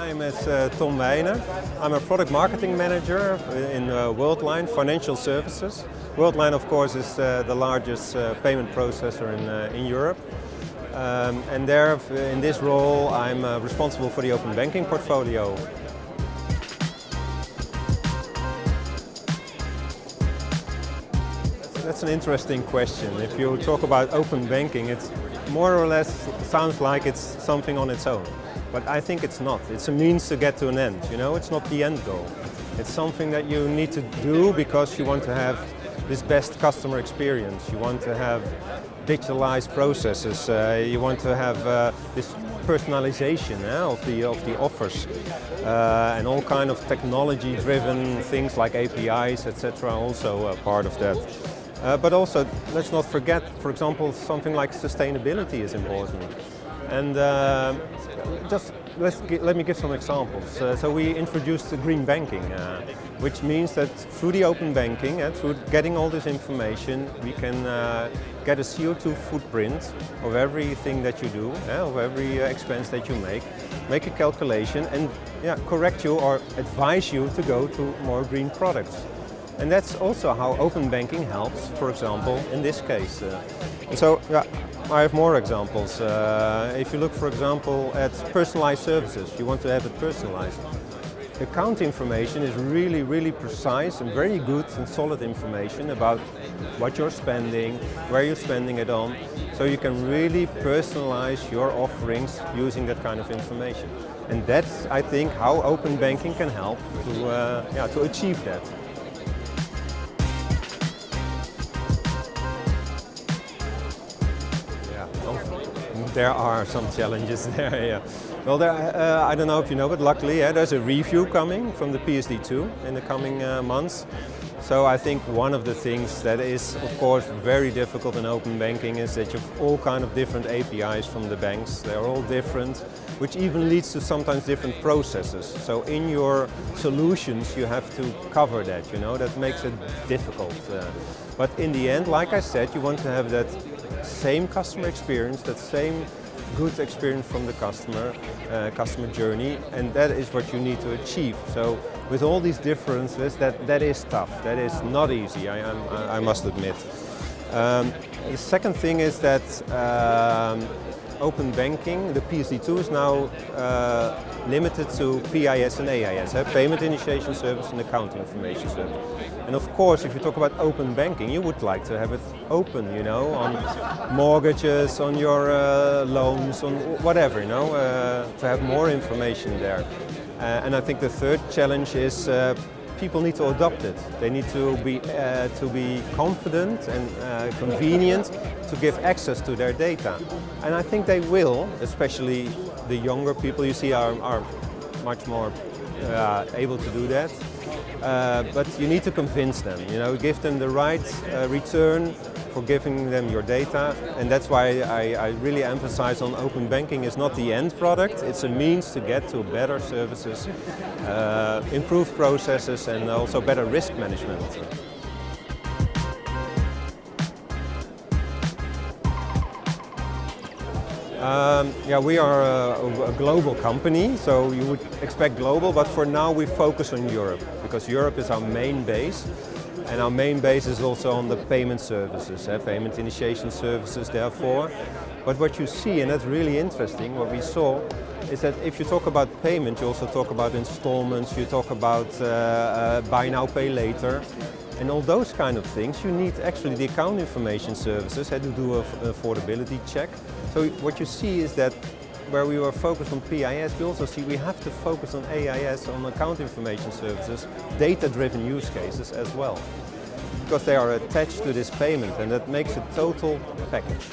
My name is Tom Wijnen. I'm a product marketing manager in Worldline Financial Services. Worldline, of course, is the largest payment processor in Europe. And there, in this role, I'm responsible for the open banking portfolio. That's an interesting question. If you talk about open banking, it's more or less sounds like it's something on its own. But I think it's not. It's a means to get to an end, you know? It's not the end goal. It's something that you need to do because you want to have this best customer experience. You want to have digitalized processes. You want to have this personalization of the offers and all kind of technology-driven things like APIs, etc. Also part of that. But also, let's not forget, for example, something like sustainability is important. And let me give some examples. So we introduced the green banking, which means that through the open banking and through getting all this information, we can get a CO2 footprint of everything that you do, of every expense that you make a calculation and correct you or advise you to go to more green products. And that's also how open banking helps, for example, in this case. I have more examples. If you look, for example, at personalized services, you want to have it personalized. Account information is really precise and very good and solid information about what you're spending, where you're spending it on, so you can really personalize your offerings using that kind of information. And that's, I think, how open banking can help to achieve that. There are some challenges there, yeah. Well, I don't know if you know, but luckily there's a review coming from the PSD2 in the coming months. So I think one of the things that is, of course, very difficult in open banking is that you have all kind of different APIs from the banks. They're all different, which even leads to sometimes different processes. So in your solutions, you have to cover that, you know, that makes it difficult. But in the end, like I said, you want to have that same customer experience, that same good experience from the customer journey, and that is what you need to achieve. So with all these differences, that is tough. That is not easy, I must admit. The second thing is that open banking, the PSD2 is now limited to PIS and AIS, Payment Initiation Service and Account Information Service. And of course, if you talk about open banking, you would like to have it open, you know, on mortgages, on your loans, on whatever, you know, to have more information there. And I think the third challenge is people need to adopt it. They need to be confident and convenient to give access to their data. And I think they will, especially the younger people you see are much more able to do that. But you need to convince them, you know, give them the right return for giving them your data, and that's why I really emphasize on open banking is not the end product, it's a means to get to better services, improved processes and also better risk management. We are a global company, so you would expect global, but for now we focus on Europe, because Europe is our main base, and our main base is also on the payment services, payment initiation services therefore. But what you see, and that's really interesting, what we saw, is that if you talk about payment, you also talk about installments, you talk about buy now, pay later, and all those kind of things, you need actually the account information services to do an affordability check. So what you see is that where we were focused on PIS, we also see we have to focus on AIS, on account information services, data-driven use cases as well, because they are attached to this payment, and that makes a total package.